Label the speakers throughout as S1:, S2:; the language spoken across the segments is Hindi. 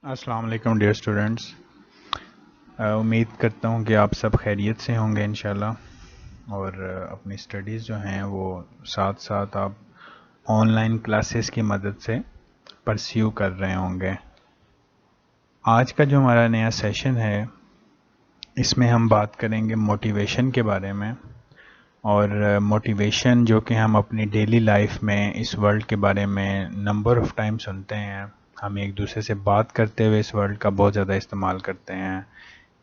S1: अस्सलाम वालेकुम डियर स्टूडेंट्स। उम्मीद करता हूँ कि आप सब खैरियत से होंगे इंशाल्लाह और अपनी स्टडीज़ जो हैं वो साथ साथ आप ऑनलाइन क्लासेस की मदद से परस्यू कर रहे होंगे। आज का जो हमारा नया सेशन है इसमें हम बात करेंगे मोटिवेशन के बारे में और मोटिवेशन जो कि हम अपनी डेली लाइफ में इस वर्ल्ड के बारे में नंबर ऑफ़ टाइम सुनते हैं। हम एक दूसरे से बात करते हुए इस वर्ड का बहुत ज़्यादा इस्तेमाल करते हैं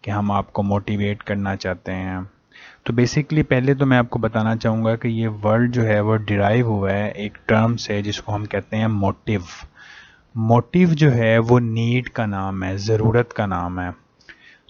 S1: कि हम आपको मोटिवेट करना चाहते हैं। तो बेसिकली पहले तो मैं आपको बताना चाहूँगा कि ये वर्ड जो है वो डिराइव हुआ है एक टर्म से जिसको हम कहते हैं मोटिव। मोटिव जो है वो नीड का नाम है, ज़रूरत का नाम है।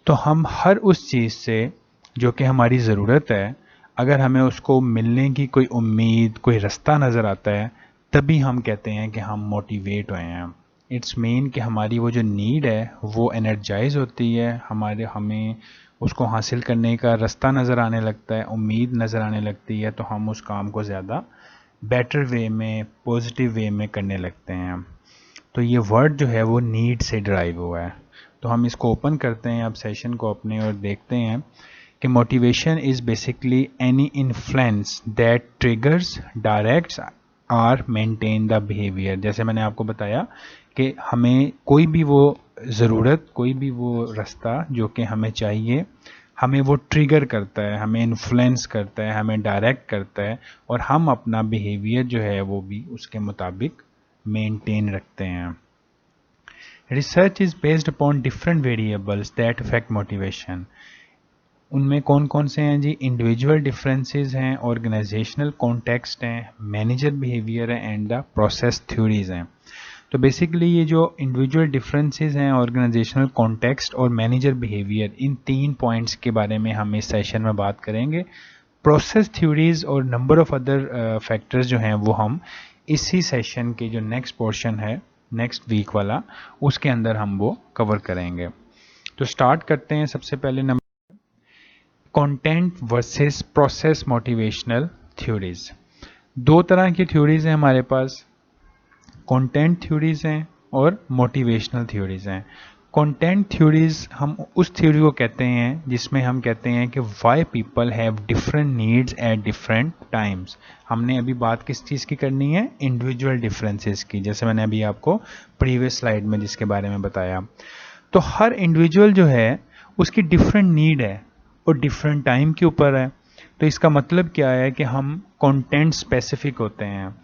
S1: तो हम हर उस चीज़ से जो कि हमारी ज़रूरत है, अगर हमें उसको मिलने की कोई उम्मीद, कोई रास्ता नज़र आता है, तभी हम कहते हैं कि हम मोटिवेट हुए हैं। इट्स मीन कि हमारी वो जो नीड है वो एनर्जाइज होती है, हमें उसको हासिल करने का रास्ता नज़र आने लगता है, उम्मीद नज़र आने लगती है, तो हम उस काम को ज़्यादा बेटर वे में, पॉजिटिव वे में करने लगते हैं। तो ये वर्ड जो है वो नीड से ड्राइव हुआ है। तो हम इसको ओपन करते हैं अब सेशन को अपने और देखते हैं कि motivation is basically any influence that triggers, directs or maintain the behaviour. जैसे मैंने आपको बताया कि हमें कोई भी वो ज़रूरत, कोई भी वो रास्ता जो कि हमें चाहिए, हमें वो ट्रिगर करता है, हमें इन्फ्लुएंस करता है, हमें डायरेक्ट करता है और हम अपना बिहेवियर जो है वो भी उसके मुताबिक मेंटेन रखते हैं। Research is based upon different variables that affect motivation. उनमें कौन कौन से हैं जी? इंडिविजुअल डिफरेंसेस हैं, ऑर्गेनाइजेशनल कॉन्टेक्स्ट हैं, मैनेजर बिहेवियर है एंड द प्रोसेस थ्योरीज हैं। तो बेसिकली ये जो इंडिविजुअल डिफरेंसेस हैं, ऑर्गेनाइजेशनल कॉन्टेक्स्ट और मैनेजर बिहेवियर, इन 3 पॉइंट्स के बारे में हम इस सेशन में बात करेंगे। प्रोसेस थ्योरीज और नंबर ऑफ अदर फैक्टर्स जो हैं वो हम इसी सेशन के जो नेक्स्ट पोर्शन है, नेक्स्ट वीक वाला, उसके अंदर हम वो कवर करेंगे। तो स्टार्ट करते हैं। सबसे पहले number content versus process motivational theories. दो तरह की थ्योरीज हैं हमारे पास, कंटेंट थ्योरीज हैं और मोटिवेशनल थ्योरीज हैं। कंटेंट थ्योरीज हम उस थ्योरी को कहते हैं जिसमें हम कहते हैं कि why people have different needs at different times. हमने अभी बात किस चीज़ की करनी है? इंडिविजुअल डिफरेंसेस की, जैसे मैंने अभी आपको प्रीवियस स्लाइड में जिसके बारे में बताया। तो हर इंडिविजुअल जो है उसकी डिफरेंट नीड है और डिफरेंट टाइम के ऊपर है। तो इसका मतलब क्या है कि हम कंटेंट स्पेसिफिक होते हैं।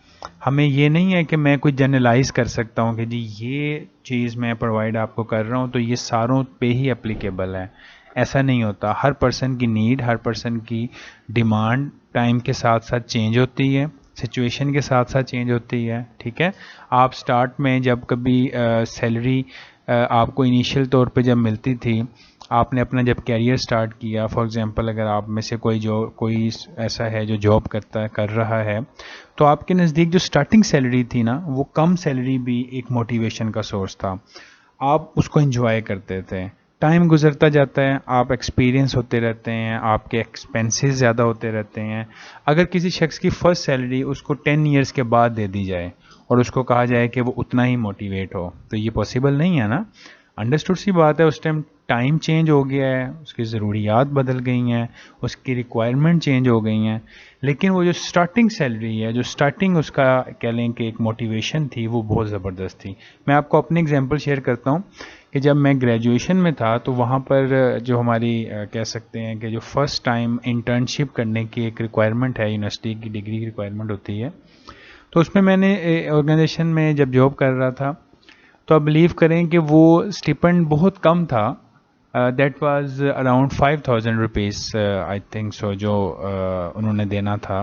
S1: हमें ये नहीं है कि मैं कोई जनरलाइज कर सकता हूँ कि जी ये चीज़ मैं प्रोवाइड आपको कर रहा हूँ तो ये सारों पे ही एप्लीकेबल है। ऐसा नहीं होता। हर पर्सन की नीड, हर पर्सन की डिमांड टाइम के साथ साथ चेंज होती है, सिचुएशन के साथ साथ चेंज होती है। ठीक है, आप स्टार्ट में जब कभी सैलरी आपको इनिशियल तौर पे जब मिलती थी, आपने अपना जब कैरियर स्टार्ट किया, फॉर एग्जांपल अगर आप में से कोई ऐसा है जो जॉब कर रहा है, तो आपके नज़दीक जो स्टार्टिंग सैलरी थी ना, वो कम सैलरी भी एक मोटिवेशन का सोर्स था। आप उसको एंजॉय करते थे। टाइम गुजरता जाता है, आप एक्सपीरियंस होते रहते हैं, आपके एक्सपेंसेस ज़्यादा होते रहते हैं। अगर किसी शख्स की फ़र्स्ट सैलरी उसको 10 ईयर्स के बाद दे दी जाए और उसको कहा जाए कि वो उतना ही मोटिवेट हो, तो ये पॉसिबल नहीं है ना। अंडरस्टूड सी बात है, उस टाइम चेंज हो गया है, उसकी ज़रूरियात बदल गई हैं, उसकी रिक्वायरमेंट चेंज हो गई हैं। लेकिन वो जो स्टार्टिंग सैलरी है, जो स्टार्टिंग उसका कह लें कि एक मोटिवेशन थी, वो बहुत ज़बरदस्त थी। मैं आपको अपनी एग्जांपल शेयर करता हूँ कि जब मैं ग्रेजुएशन में था तो वहाँ पर जो हमारी कह सकते हैं कि जो फ़र्स्ट टाइम इंटर्नशिप करने की एक रिक्वायरमेंट है, यूनिवर्सिटी की डिग्री की रिक्वायरमेंट होती है, तो उसमें मैंने ऑर्गेनाइजेशन में जब जॉब कर रहा था, तो आप बिलीव करें कि वो स्टिपेंड बहुत कम था। That was around 5000 rupees I think so, जो उन्होंने देना था।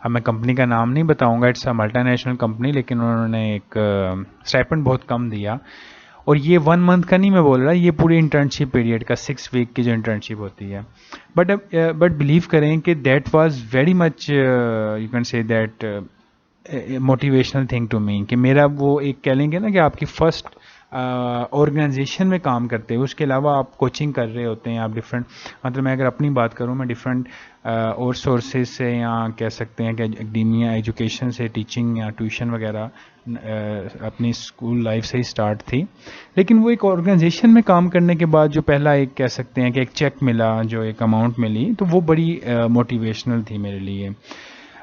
S1: अब मैं कंपनी का नाम नहीं बताऊंगा, इट्स अ मल्टीनेशनल कंपनी, लेकिन उन्होंने एक स्टाइपेंड बहुत कम दिया। और ये 1 मंथ का नहीं मैं बोल रहा, ये पूरी इंटर्नशिप पीरियड का 6 वीक की जो इंटर्नशिप होती है। बट बिलीव करें कि that was very much, you can say that motivational thing to me, कि मेरा वो एक कह लेंगे ना कि आपकी फर्स्ट ऑर्गेनाइजेशन में काम करते हैं, उसके अलावा आप कोचिंग कर रहे होते हैं, आप डिफरेंट, मतलब मैं अगर अपनी बात करूं, मैं डिफरेंट और सोर्सेज से या कह सकते हैं कि एकेडमिया एजुकेशन से, टीचिंग या ट्यूशन वगैरह अपनी स्कूल लाइफ से ही स्टार्ट थी। लेकिन वो एक ऑर्गेनाइजेशन में काम करने के बाद जो पहला एक कह सकते हैं कि एक चेक मिला, जो एक अमाउंट मिली, तो वो बड़ी मोटिवेशनल थी मेरे लिए।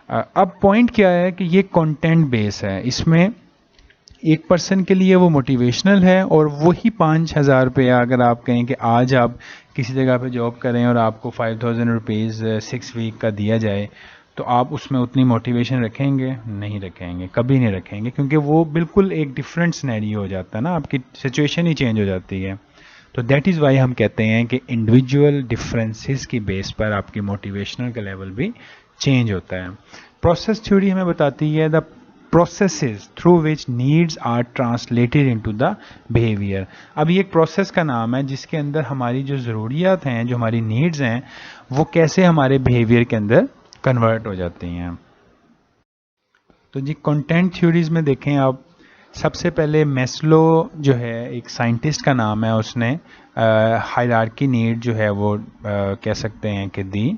S1: अब पॉइंट क्या है कि ये कंटेंट बेस है, इसमें एक पर्सन के लिए वो मोटिवेशनल है, और वही 5,000 रुपया अगर आप कहें कि आज आप किसी जगह पे जॉब करें और आपको 5,000 रुपीज़ 6 वीक का दिया जाए, तो आप उसमें उतनी मोटिवेशन रखेंगे? नहीं रखेंगे, कभी नहीं रखेंगे, क्योंकि वो बिल्कुल एक डिफरेंट सिनेरियो हो जाता है ना, आपकी सिचुएशन ही चेंज हो जाती है। तो दैट इज़ वाई हम कहते हैं कि इंडिविजुअल डिफरेंसेस की बेस पर आपकी मोटिवेशनल का लेवल भी चेंज होता है। प्रोसेस थ्योरी हमें बताती है the processes through which needs are translated into the behavior। अब ये एक प्रोसेस का नाम है जिसके अंदर हमारी जो ज़रूरियात हैं, जो हमारी नीड्स हैं, वो कैसे हमारे बिहेवियर के अंदर कन्वर्ट हो जाती हैं। तो जी कंटेंट थ्योरीज में देखें आप, सबसे पहले मैस्लो जो है एक साइंटिस्ट का नाम है, उसने हायरार्की नीड जो है वो कह सकते हैं कि दी,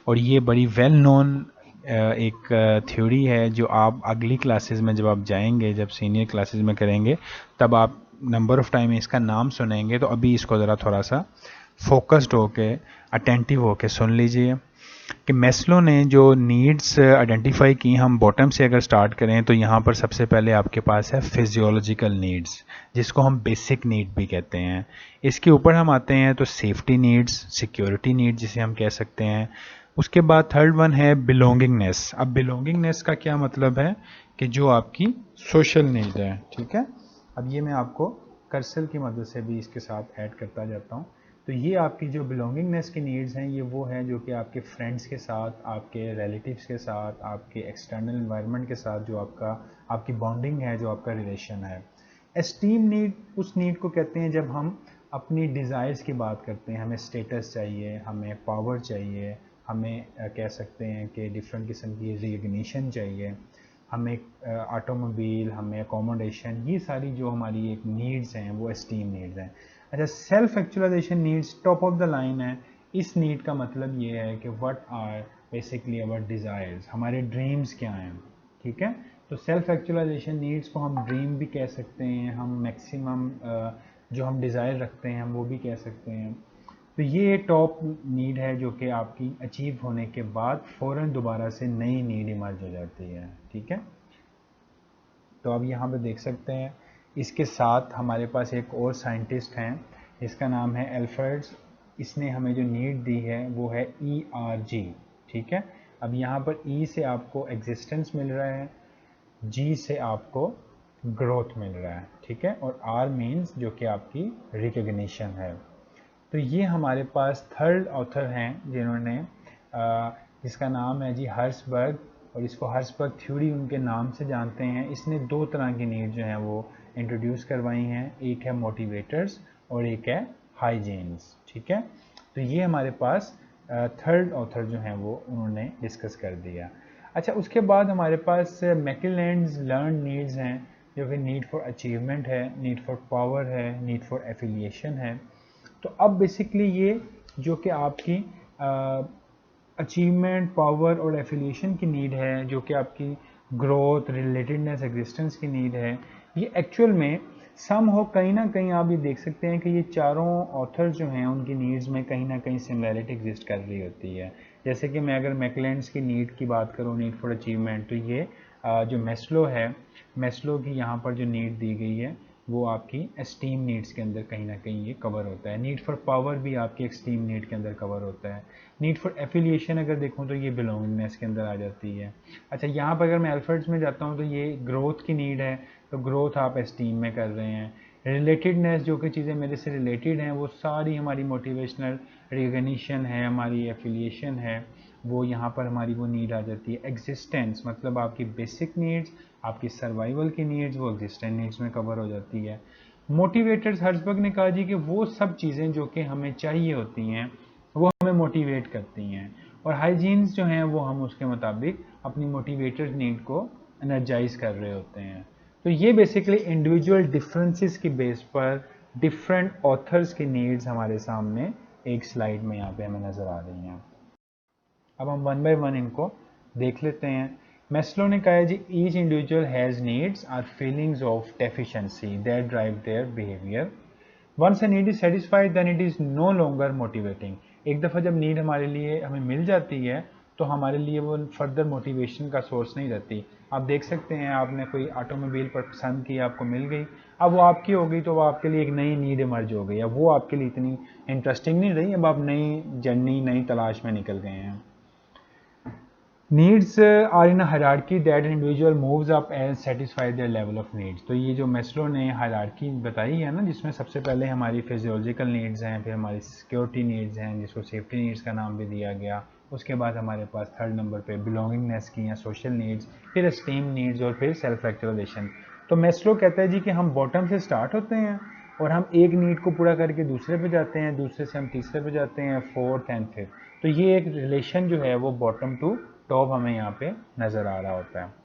S1: और ये बड़ी वेल नोन एक थ्योरी है जो आप अगली क्लासेस में जब आप जाएंगे, जब सीनियर क्लासेस में करेंगे, तब आप नंबर ऑफ टाइम इसका नाम सुनेंगे। तो अभी इसको ज़रा थोड़ा सा फोकस्ड होके, अटेंटिव होके सुन लीजिए कि मैस्लो ने जो नीड्स आइडेंटिफाई की, हम बॉटम से अगर स्टार्ट करें तो यहाँ पर सबसे पहले आपके पास है फिजियोलॉजिकल नीड्स, जिसको हम बेसिक नीड भी कहते हैं। इसके ऊपर हम आते हैं तो सेफ्टी नीड्स, सिक्योरिटी नीड्स जिसे हम कह सकते हैं। उसके बाद थर्ड वन है बिलोंगिंगनेस। अब बिलोंगिंगनेस का क्या मतलब है कि जो आपकी सोशल नीड है, ठीक है। अब ये मैं आपको कर्सर की मदद से भी इसके साथ ऐड करता जाता हूँ। तो ये आपकी जो बिलोंगिंगनेस की नीड्स हैं, ये वो हैं जो कि आपके फ्रेंड्स के साथ, आपके रिलेटिव्स के साथ, आपके एक्सटर्नल एनवायरनमेंट के साथ जो आपकी बॉन्डिंग है, जो आपका रिलेशन है। एस्टीम नीड उस नीड को कहते हैं जब हम अपनी डिज़ायर्स की बात करते हैं, हमें स्टेटस चाहिए, हमें पावर चाहिए, हमें कह सकते हैं कि डिफरेंट किस्म की रिकग्निशन चाहिए, हमें ऑटोमोबाइल, हमें अकोमोडेशन, ये सारी जो हमारी एक नीड्स हैं वो एस्टीम नीड्स हैं। अच्छा, self actualisation needs top of the line है। इस नीड का मतलब ये है कि what are basically our desires, हमारे ड्रीम्स क्या हैं, ठीक है। तो सेल्फ एक्चुअलाइजेशन नीड्स को हम ड्रीम भी कह सकते हैं, हम मैक्सिमम जो हम डिज़ायर रखते हैं हम वो भी कह सकते हैं। तो ये टॉप नीड है जो कि आपकी अचीव होने के बाद फ़ौरन दोबारा से नई नीड इमर्ज हो जाती है, ठीक है। तो अब यहाँ पे देख सकते हैं, इसके साथ हमारे पास एक और साइंटिस्ट हैं, इसका नाम है एल्फ्रेड्स। इसने हमें जो नीड दी है वो है ERG, ठीक है। अब यहाँ पर E से आपको एग्जिस्टेंस मिल रहा है, G से आपको ग्रोथ मिल रहा है, ठीक है, और R मीन्स जो कि आपकी रिकग्निशन है। तो ये हमारे पास थर्ड ऑथर हैं जिन्होंने जिसका नाम है जी हर्सबर्ग, और इसको हर्सबर्ग थ्योरी उनके नाम से जानते हैं। इसने दो तरह की नीड जो हैं वो इंट्रोड्यूस करवाई हैं, एक है मोटिवेटर्स और एक है हाइजीन्स, ठीक है। तो ये हमारे पास थर्ड ऑथर जो हैं वो उन्होंने डिस्कस कर दिया। अच्छा, उसके बाद हमारे पास मैकलेलैंड्स लर्न नीड्स हैं, जो कि नीड फॉर अचीवमेंट है, नीड फॉर पावर है, नीड फॉर एफिलिएशन है। तो अब बेसिकली ये जो कि आपकी अचीवमेंट, पावर और एफिलिएशन की नीड है, जो कि आपकी ग्रोथ, रिलेटेडनेस, एग्जिस्टेंस की नीड है, ये एक्चुअल में सम हो कहीं ना कहीं आप ये देख सकते हैं कि ये चारों ऑथर्स जो हैं उनकी नीड्स में कहीं ना कहीं सिमिलैरिटी एग्जिस्ट कर रही होती है। जैसे कि मैं अगर मैकलेलैंड्स की नीड की बात करूँ, नीड फॉर अचीवमेंट, तो ये जो मैस्लो है, मैस्लो की यहाँ पर जो नीड दी गई है वो आपकी एस्टीम नीड्स के अंदर कहीं ना कहीं ये कवर होता है। नीड फॉर पावर भी आपकी एस्टीम नीड के अंदर कवर होता है। नीड फॉर एफिलिएशन अगर देखूँ तो ये बिलोंगिंगनेस के अंदर आ जाती है। अच्छा, यहाँ पर अगर मैं अल्फर्ड्स में जाता हूँ तो ये ग्रोथ की नीड है, तो ग्रोथ आप एस्टीम में कर रहे हैं। रिलेटेडनेस, जो कि चीज़ें मेरे से रिलेटेड हैं, वो सारी हमारी मोटिवेशनल रिकग्निशन है, हमारी एफिलिएशन है, वो यहाँ पर हमारी वो नीड आ जाती है। एग्जिस्टेंस मतलब आपकी बेसिक नीड्स, आपकी सर्वाइवल की नीड्स, वो एग्जिस्टेंस नीड्स में कवर हो जाती है। मोटिवेटर्स, हर्सबर्ग ने कहा जी कि वो सब चीज़ें जो कि हमें चाहिए होती हैं वो हमें मोटिवेट करती हैं, और हाइजीन्स जो हैं वो हम उसके मुताबिक अपनी मोटिवेटेड नीड को एनर्जाइज कर रहे होते हैं। तो ये बेसिकली इंडिविजुअल डिफरेंसेस की बेस पर डिफरेंट ऑथर्स की नीड्स हमारे सामने एक स्लाइड में यहाँ पे हमें नज़र आ रही हैं। अब हम वन बाय वन इनको देख लेते हैं। मैस्लो ने कहा है जी each individual has needs are feelings of deficiency that drive their behaviour. Once a need is satisfied then it is no longer motivating. एक दफ़ा जब नीड हमारे लिए हमें मिल जाती है तो हमारे लिए वो फर्दर मोटिवेशन का सोर्स नहीं रहती। आप देख सकते हैं आपने कोई ऑटोमोबाइल पर पसंद की, आपको मिल गई, अब वो आपकी हो गई तो वो आपके लिए एक नई नीड इमर्ज हो गई। अब वो आपके लिए इतनी इंटरेस्टिंग नहीं रही, अब आप नई जर्नी नई तलाश में निकल गए हैं। Needs are in hierarchy that individual moves up and satisfy their level of needs. तो ये जो मैस्लो ने हायरार्की बताई है ना, जिसमें सबसे पहले हमारी फिजियोलॉजिकल नीड्स हैं, फिर हमारी सिक्योरिटी नीड्स हैं जिसको सेफ्टी नीड्स का नाम भी दिया गया, उसके बाद हमारे पास थर्ड नंबर पे बिलोंगिंगनेस की या सोशल नीड्स, फिर एस्टीम नीड्स और फिर सेल्फ एक्चुअलाइजेशन। तो मैस्लो कहता है जी कि हम बॉटम से स्टार्ट होते हैं और हम एक नीड को पूरा करके दूसरे पे जाते हैं, दूसरे से हम तीसरे पे जाते हैं, फोर्थ एंड फिफ्थ। तो ये एक रिलेशन जो है वो बॉटम टू टॉप हमें यहाँ पे नज़र आ रहा होता है।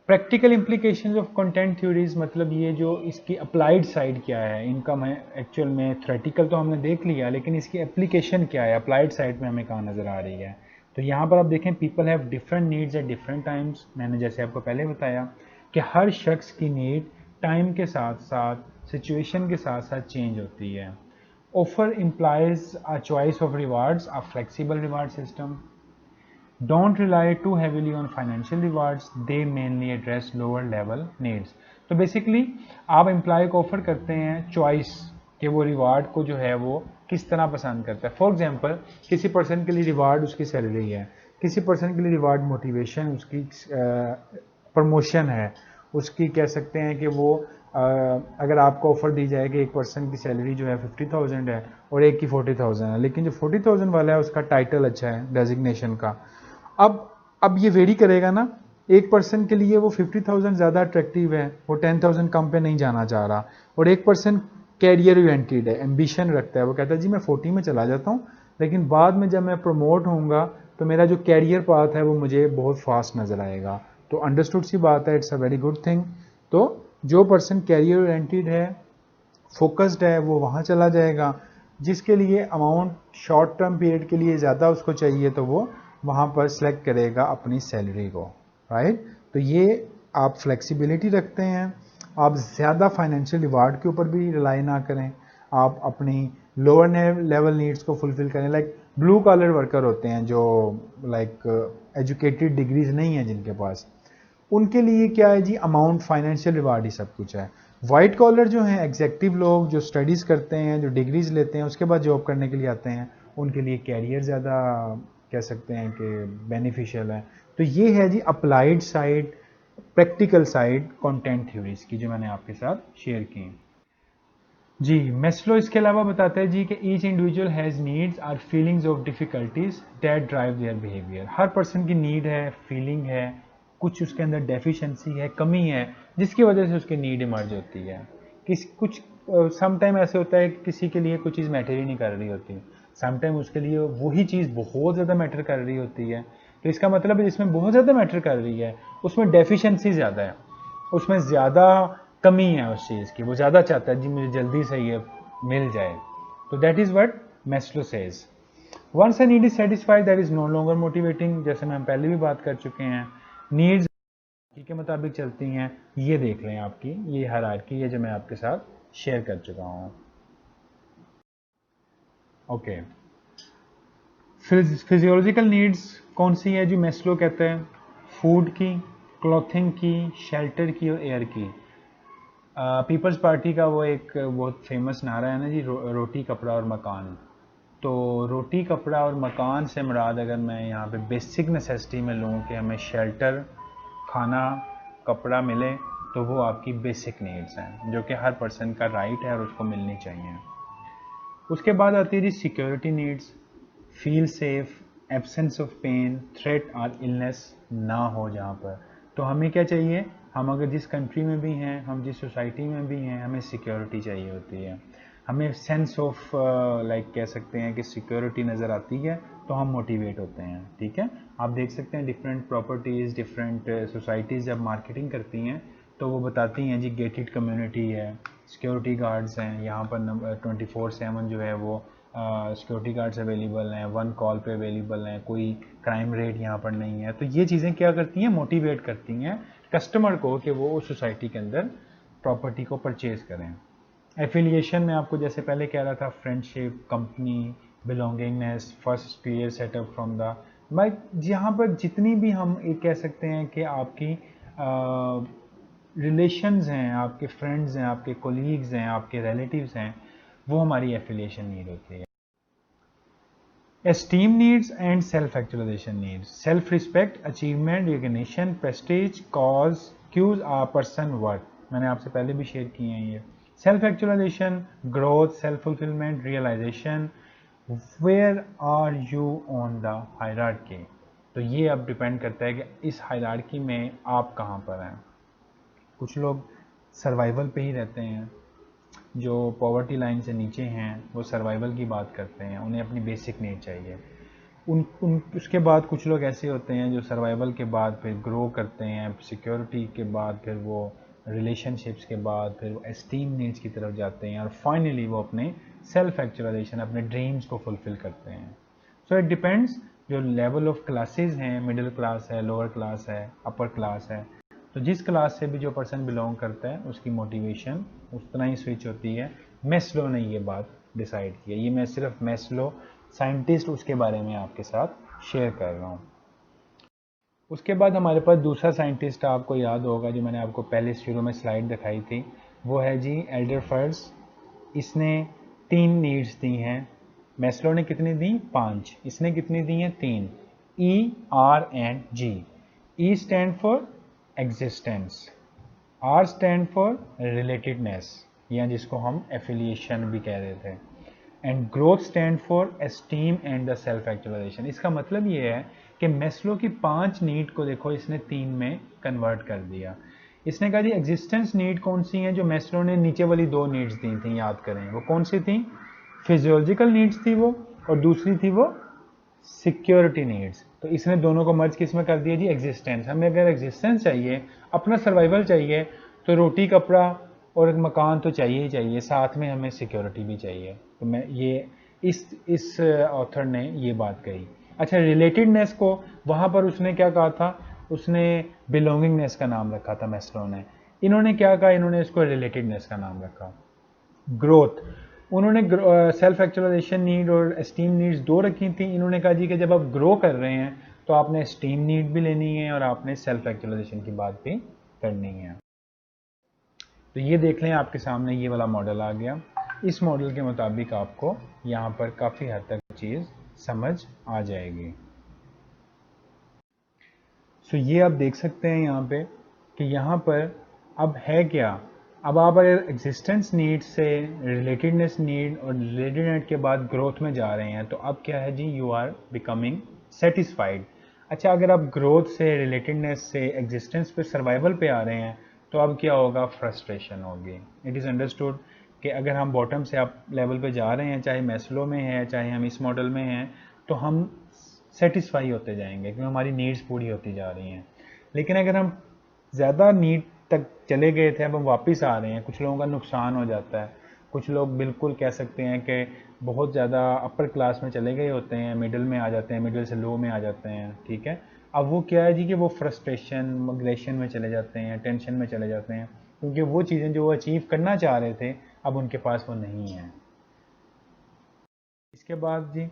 S1: Practical implications of content theories, मतलब ये जो इसकी अप्लाइड साइड क्या है, इनका मैं एक्चुअल में थ्योरेटिकल तो हमने देख लिया, लेकिन इसकी एप्लीकेशन क्या है, अप्लाइड साइड में हमें कहाँ नज़र आ रही है। तो यहाँ पर आप देखें people have different needs at different times. मैंने जैसे आपको पहले बताया कि हर शख्स की नीड टाइम के साथ साथ सिचुएशन के साथ साथ चेंज होती है। Offer implies a choice of rewards, a flexible reward system. Don't rely too heavily on financial rewards, they mainly address lower level needs. तो बेसिकली आप एम्प्लॉय को ऑफर करते हैं चॉइस कि वो रिवार्ड को जो है वो किस तरह पसंद करता है। फॉर एग्जांपल किसी पर्सन के लिए रिवार्ड उसकी सैलरी है, किसी पर्सन के लिए रिवार्ड मोटिवेशन, उसकी प्रमोशन है, उसकी कह सकते हैं कि वो अगर आपको ऑफर दी जाए कि एक पर्सन की सैलरी जो है 50,000 है और एक की 40,000 है, लेकिन जो 40,000 वाला है उसका टाइटल अच्छा है डेजिग्नेशन का। अब ये वेरी करेगा ना, एक पर्सन के लिए वो 50,000 ज़्यादा अट्रैक्टिव है, वो 10,000 कम पे नहीं जाना चाह रहा, और एक पर्सन कैरियर ओरिएंटेड है, एम्बिशन रखता है, वो कहता है जी मैं 40 में चला जाता हूँ लेकिन बाद में जब मैं प्रमोट होऊंगा तो मेरा जो कैरियर पाथ है वो मुझे बहुत फास्ट नज़र आएगा। तो अंडरस्टूड सी बात है, it's a very good thing. तो जो पर्सन कैरियर ओरिएंटेड है, फोकस्ड है, वो वहाँ चला जाएगा। जिसके लिए अमाउंट शॉर्ट टर्म पीरियड के लिए ज़्यादा उसको चाहिए तो वो वहाँ पर सिलेक्ट करेगा अपनी सैलरी को, राइट। तो ये आप फ्लेक्सिबिलिटी रखते हैं, आप ज़्यादा फाइनेंशियल रिवार्ड के ऊपर भी रिलाई ना करें, आप अपनी लोअर लेवल नीड्स को फुलफिल करें। लाइक ब्लू कॉलर वर्कर होते हैं जो लाइक एजुकेटेड डिग्रीज नहीं है जिनके पास, उनके लिए क्या है जी, अमाउंट फाइनेंशियल रिवार्ड ही सब कुछ है। वाइट कॉलर जो हैं एग्जेक्टिव लोग जो स्टडीज़ करते हैं, जो डिग्रीज लेते हैं, उसके बाद जॉब करने के लिए आते हैं, उनके लिए कैरियर ज़्यादा कह सकते हैं कि बेनिफिशियल है। तो ये है जी applied side, practical side content theories की जो मैंने आपके साथ शेयर की जी। मैस्लो इसके अलावा बताता है जी कि each individual has needs are feelings of difficulties that drive their behaviour. हर पर्सन की नीड है, फीलिंग है, कुछ उसके अंदर डेफिशिएंसी है, कमी है, जिसकी वजह से उसकी नीड इमर्ज होती है। कुछ समटाइम ऐसे होता है कि किसी के लिए कुछ चीज़ मैटर ही नहीं कर रही होती, समटाइम उसके लिए वही चीज़ बहुत ज़्यादा मैटर कर रही होती है। तो इसका मतलब है जिसमें बहुत ज़्यादा मैटर कर रही है उसमें डेफिशिएंसी ज़्यादा है, उसमें ज़्यादा कमी है उस चीज़ की, वो ज़्यादा चाहता है जी मुझे जल्दी से ये मिल जाए। तो that is what Maslow says. Once a need is satisfied that is no longer motivating. जैसे मैं पहले भी बात कर चुके हैं, नीड्स के मुताबिक चलती हैं। ये देख लें, आपकी ये हायरार्की है जो मैं आपके साथ शेयर कर चुका हूँ। ओके, फिजियोलॉजिकल नीड्स कौन सी है जी मैस्लो कहते हैं? फूड की, क्लॉथिंग की, शेल्टर की और एयर की। पीपल्स पार्टी का वो एक बहुत फेमस नारा है ना जी, रोटी कपड़ा और मकान। तो रोटी कपड़ा और मकान से मुराद अगर मैं यहाँ पे बेसिक नेसेसिटी में लूँ कि हमें शेल्टर, खाना, कपड़ा मिले, तो वो आपकी बेसिक नीड्स हैं जो कि हर पर्सन का राइट है और उसको मिलनी चाहिए। उसके बाद आती है जी security needs, feel safe, absence of pain, threat और इलनेस ना हो जहाँ पर। तो हमें क्या चाहिए, हम अगर जिस कंट्री में भी हैं, हम जिस सोसाइटी में भी हैं, हमें सिक्योरिटी चाहिए होती है, हमें सेंस ऑफ लाइक कह सकते हैं कि सिक्योरिटी नज़र आती है तो हम मोटिवेट होते हैं। ठीक है, आप देख सकते हैं डिफरेंट प्रॉपर्टीज़, डिफरेंट सोसाइटीज़ जब मार्केटिंग करती हैं तो वो बताती हैं जी गेटेड कम्युनिटी है, सिक्योरिटी गार्ड्स हैं, यहाँ पर 24/7 जो है वो सिक्योरिटी गार्ड्स अवेलेबल हैं, 1 कॉल पे अवेलेबल हैं, कोई क्राइम रेट यहाँ पर नहीं है। तो ये चीज़ें क्या करती हैं, मोटिवेट करती हैं कस्टमर को कि वो उस सोसाइटी के अंदर प्रॉपर्टी को परचेज़ करें। एफिलिएशन में आपको जैसे पहले कह रहा था, friendship, company, belongingness, first clear setup from the भाई, यहाँ पर जितनी भी हम एक कह सकते हैं कि आपकी रिलेशंस हैं, आपके फ्रेंड्स हैं, आपके कोलीग्स हैं, आपके रिलेटिव्स हैं, वो हमारी एफिलिएशन नीड होती है। Esteem needs and self actualisation needs, self respect, achievement, recognition, prestige, cause, cues a person work, मैंने आपसे पहले भी शेयर किए हैं ये। Self actualisation, growth, self fulfilment, realisation, where are you on the hierarchy. तो ये अब डिपेंड करता है कि इस हायरार्की में आप कहाँ पर हैं। कुछ लोग सर्वाइवल पे ही रहते हैं, जो पॉवर्टी लाइन से नीचे हैं वो सर्वाइवल की बात करते हैं, उन्हें अपनी बेसिक नीड चाहिए। उसके बाद कुछ लोग ऐसे होते हैं जो सर्वाइवल के बाद फिर ग्रो करते हैं, सिक्योरिटी के बाद फिर वो रिलेशनशिप्स के बाद फिर वो एस्टीम नीड्स की तरफ जाते हैं और फाइनली वो अपने सेल्फ एक्चुअलाइजेशन, अपने ड्रीम्स को फुलफिल करते हैं। सो इट डिपेंड्स जो लेवल ऑफ क्लासेस हैं, मिडिल क्लास है, लोअर क्लास है, अपर क्लास है, तो जिस क्लास से भी जो पर्सन बिलोंग करता है उसकी मोटिवेशन उतना ही स्विच होती है। मैस्लो ने ये बात डिसाइड की है, ये मैं सिर्फ मैस्लो साइंटिस्ट उसके बारे में आपके साथ शेयर कर रहा हूँ। उसके बाद हमारे पास दूसरा साइंटिस्ट आपको याद होगा, जो मैंने आपको पहले शुरू में स्लाइड दिखाई थी, वो है जी एल्डरफर्स। इसने 3 नीड्स दी हैं। मैस्लो ने कितनी दी? 5। इसने कितनी दी हैं? 3। E, R and G। E stand for existence, R stand for relatedness, या जिसको हम एफिलिएशन भी कह रहे थे, and growth stand for esteem and the self actualisation. इसका मतलब ये है कि मैस्लो की 5 नीड को देखो इसने 3 में कन्वर्ट कर दिया। इसने कहा जी एग्जिस्टेंस नीड कौन सी हैं, जो मैस्लो ने नीचे वाली 2 नीड्स दी थी, याद करें वो कौन सी थी? फिजियोलॉजिकल नीड्स थी वो, और दूसरी थी वो सिक्योरिटी नीड्स। तो इसने दोनों को मर्ज किस में कर दिया जी? एग्जिस्टेंस। हमें अगर एग्जिस्टेंस चाहिए, अपना सर्वाइवल चाहिए, तो रोटी, कपड़ा और एक मकान तो चाहिए ही चाहिए, साथ में हमें सिक्योरिटी भी चाहिए। तो मैं ये इस ऑथर ने ये बात कही। अच्छा, रिलेटेडनेस को वहाँ पर उसने क्या कहा था? उसने बिलोंगिंगनेस का नाम रखा था मैस्लो ने। इन्होंने क्या कहा? इन्होंने इसको रिलेटेडनेस का नाम रखा। ग्रोथ, उन्होंने सेल्फ एक्चुअलाइजेशन नीड और एस्टीम नीड्स 2 रखी थी। इन्होंने कहा जी कि जब आप ग्रो कर रहे हैं तो आपने एस्टीम नीड भी लेनी है और आपने सेल्फ एक्चुअलाइजेशन की बात भी करनी है। तो ये देख लें, आपके सामने ये वाला मॉडल आ गया। इस मॉडल के मुताबिक आपको यहाँ पर काफ़ी हद तक चीज़ समझ आ जाएगी। सो ये आप देख सकते हैं यहाँ पे कि यहाँ पर अब है क्या। अब आप अगर एग्जिस्टेंस नीड से रिलेटेडनेस नीड और रिलेटेडनेस के बाद ग्रोथ में जा रहे हैं, तो अब क्या है जी? You are becoming satisfied. अच्छा, अगर आप ग्रोथ से, रिलेटेडनेस से, एग्जिस्टेंस पे, सर्वाइवल पे आ रहे हैं, तो अब क्या होगा? फ्रस्ट्रेशन होगी। इट इज़ अंडरस्टूड कि अगर हम बॉटम से अप लेवल पे जा रहे हैं, चाहे मैस्लो में है, चाहे हम इस मॉडल में हैं, तो हम सेटिस्फाई होते जाएंगे क्योंकि हमारी नीड्स पूरी होती जा रही हैं। लेकिन अगर हम ज़्यादा नीड तक चले गए थे, अब हम वापस आ रहे हैं, कुछ लोगों का नुकसान हो जाता है। कुछ लोग बिल्कुल कह सकते हैं कि बहुत ज़्यादा अपर क्लास में चले गए होते हैं, मिडिल में आ जाते हैं, मिडिल से लो में आ जाते हैं, ठीक है। अब वो क्या है जी कि वो फ्रस्ट्रेशन, मग्रेशन में चले जाते हैं, टेंशन में चले जाते हैं, क्योंकि वो चीज़ें जो वो अचीव करना चाह रहे थे अब उनके पास वो नहीं है। इसके बाद जी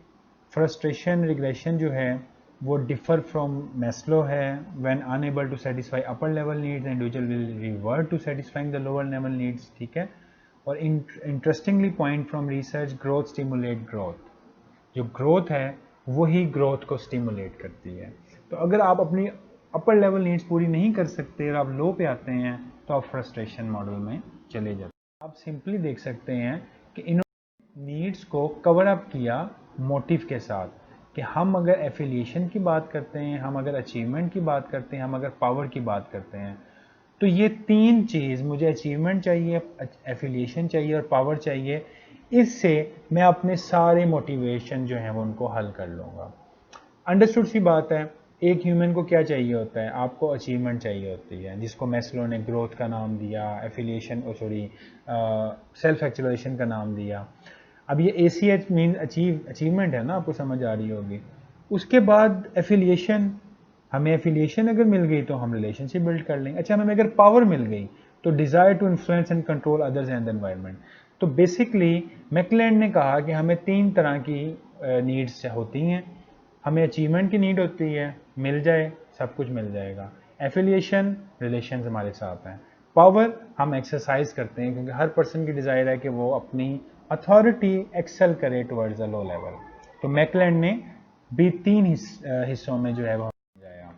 S1: फ्रस्ट्रेशन, रिग्रेशन जो है वो डिफर फ्रॉम मैस्लो है। When unable to satisfy upper level needs, individual will revert to satisfying the lower level needs, ठीक है। और interestingly point from research, growth stimulate growth. जो ग्रोथ है वही ग्रोथ को स्टिमुलेट करती है। तो अगर आप अपनी अपर लेवल नीड्स पूरी नहीं कर सकते और आप लो पे आते हैं, तो आप फ्रस्ट्रेशन मॉडल में चले जाते हैं। आप सिंपली देख सकते हैं कि इन्होंने नीड्स को कवर अप किया मोटिव के साथ, कि हम अगर एफिलिएशन की बात करते हैं, हम अगर अचीवमेंट की बात करते हैं, हम अगर पावर की बात करते हैं, तो ये 3 चीज़, मुझे अचीवमेंट चाहिए, एफिलिएशन चाहिए और पावर चाहिए, इससे मैं अपने सारे मोटिवेशन जो हैं वो उनको हल कर लूँगा। अंडरस्टूड सी बात है एक ह्यूमन को क्या चाहिए होता है, आपको अचीवमेंट चाहिए होती है, जिसको मैस्लो ने ग्रोथ का नाम दिया, एफिलिएशन सेल्फ एक्चुअलाइजेशन का नाम दिया। अब ये ACH मीन अचीवमेंट है ना, आपको समझ आ रही होगी। उसके बाद एफिलिएशन, हमें एफिलिएशन अगर मिल गई तो हम रिलेशनशिप बिल्ड कर लेंगे। अच्छा, हमें अगर पावर मिल गई तो desire to influence and control others and the environment. तो बेसिकली मैकलेलैंड ने कहा कि हमें 3 तरह की नीड्स होती हैं। हमें अचीवमेंट की नीड होती है, मिल जाए सब कुछ मिल जाएगा। एफिलिएशन, रिलेशंस हमारे साथ हैं। पावर, हम एक्सरसाइज करते हैं क्योंकि हर पर्सन की डिज़ायर है कि वो अपनी अथॉरिटी एक्सेल करे टुवर्ड्स द लो लेवल। तो मैकलेलैंड ने भी 3 हिस्सों में जो है वो जाया।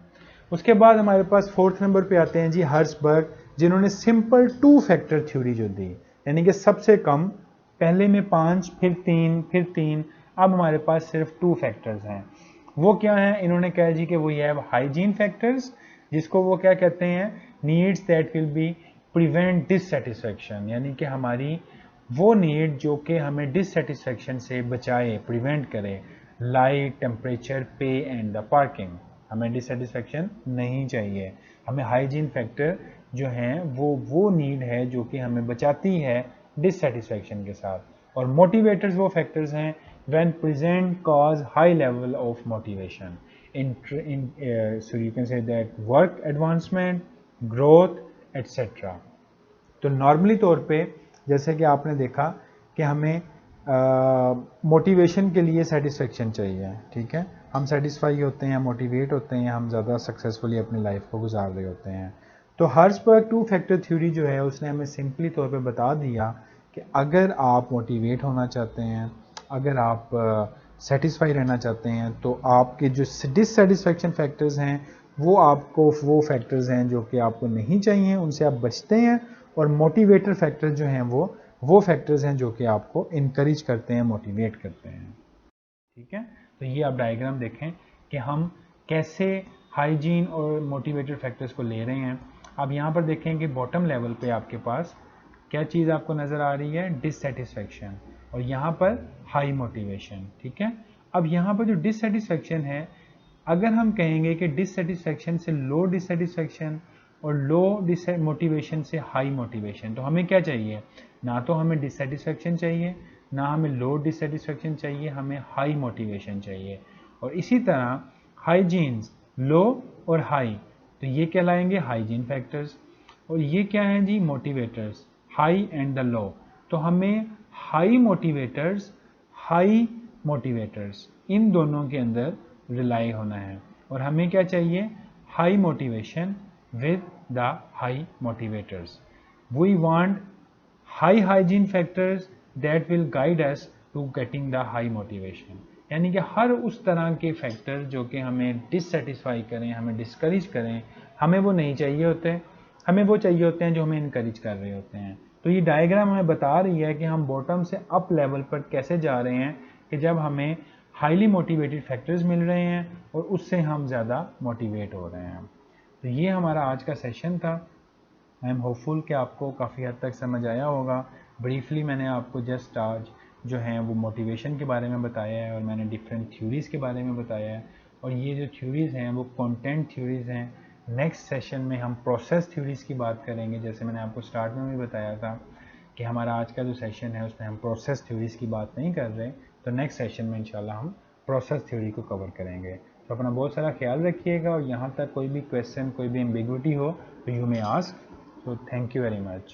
S1: उसके बाद हमारे पास 4th नंबर पे आते हैं जी हर्ट्सबर्ग, जिन्होंने सिंपल 2 फैक्टर थ्योरी जो दी, यानी कि सबसे कम, पहले में 5 फिर 3 फिर 3, अब हमारे पास सिर्फ 2 फैक्टर्स हैं। वो क्या है, इन्होंने कहा जी कि वो ये है हाइजीन फैक्टर्स, जिसको वो क्या कहते हैं, needs that will be prevent dissatisfaction, यानी कि हमारी वो नीड जो कि हमें डिससेटिस्फैक्शन से बचाए, प्रिवेंट करे। लाइट, टेम्परेचर, पे एंड द पार्किंग, हमें डिससेटिस्फैक्शन नहीं चाहिए। हमें हाइजीन फैक्टर जो हैं वो नीड है जो कि हमें बचाती है डिससेटिस्फैक्शन के साथ। और मोटिवेटर्स वो फैक्टर्स हैं when present cause high level of motivation so you can say that work advancement, growth, etc. तो नॉर्मली तौर पे जैसे कि आपने देखा कि हमें मोटिवेशन के लिए सेटिस्फेक्शन चाहिए, ठीक है, हम सेटिस्फाई होते हैं, मोटिवेट होते हैं, हम ज़्यादा सक्सेसफुली अपनी लाइफ को गुजार रहे होते हैं। तो हर्ट्सबर्ग 2 फैक्टर थ्योरी जो है उसने हमें सिंपली तौर पे बता दिया कि अगर आप मोटिवेट होना चाहते हैं, अगर आप सेटिस्फाई रहना चाहते हैं, तो आपके जो डिससेटिस्फैक्शन फैक्टर्स हैं वो आपको, वो फैक्टर्स हैं जो कि आपको नहीं चाहिए, उनसे आप बचते हैं। और मोटिवेटर फैक्टर जो हैं वो फैक्टर्स हैं जो कि आपको इनकरेज करते हैं, मोटिवेट करते हैं, ठीक है। तो ये आप डायग्राम देखें कि हम कैसे हाइजीन और मोटिवेटर फैक्टर्स को ले रहे हैं। अब यहाँ पर देखें कि बॉटम लेवल पे आपके पास क्या चीज़ आपको नज़र आ रही है, डिससेटिस्फैक्शन, और यहाँ पर हाई मोटिवेशन, ठीक है। अब यहाँ पर जो डिससेटिस्फैक्शन है, अगर हम कहेंगे कि डिससेटिस्फैक्शन से लो डिससेटिस्फैक्शन और लो मोटिवेशन से हाई मोटिवेशन, तो हमें क्या चाहिए, ना तो हमें डिससेटिस्फैक्शन चाहिए, ना हमें लो डिससेटिस्फैक्शन चाहिए, हमें हाई मोटिवेशन चाहिए। और इसी तरह हाइजीन्स, लो और हाई, तो ये कहलाएंगे हाइजीन फैक्टर्स। और ये क्या है जी, motivators, high and the low. तो हमें हाई मोटिवेटर्स इन दोनों के अंदर रिलाई होना है। और हमें क्या चाहिए, high motivation with the high motivators. We want high hygiene factors that will guide us to getting the high motivation, यानी कि हर उस तरह के फैक्टर जो कि हमें डिससेटिस्फाई करें, हमें डिस्करेज करें, हमें वो नहीं चाहिए होते, हमें वो चाहिए होते हैं जो हमें इनकरेज कर रहे होते हैं। तो ये डायग्राम हमें बता रही है कि हम बॉटम से अप लेवल पर कैसे जा रहे हैं, कि जब हमें हाईली मोटिवेटेड फैक्टर्स मिल रहे हैं और उससे हम ज़्यादा मोटिवेट हो रहे हैं। तो ये हमारा आज का सेशन था। आई एम होपफुल कि आपको काफ़ी हद तक समझ आया होगा। ब्रीफली मैंने आपको जस्ट आज जो हैं वो मोटिवेशन के बारे में बताया है, और मैंने डिफरेंट थ्योरीज़ के बारे में बताया है। और ये जो थ्योरीज़ हैं वो कंटेंट थ्योरीज़ हैं। नेक्स्ट सेशन में हम प्रोसेस थ्योरीज़ की बात करेंगे। जैसे मैंने आपको स्टार्ट में भी बताया था कि हमारा आज का जो सेशन है उसमें हम प्रोसेस थ्योरीज़ की बात नहीं कर रहे, तो नेक्स्ट सेशन में इंशाल्लाह हम प्रोसेस थ्योरी को कवर करेंगे। तो अपना बहुत सारा ख्याल रखिएगा, और यहाँ तक कोई भी क्वेश्चन, कोई भी एम्बिग्विटी हो तो you may ask. So thank you very much.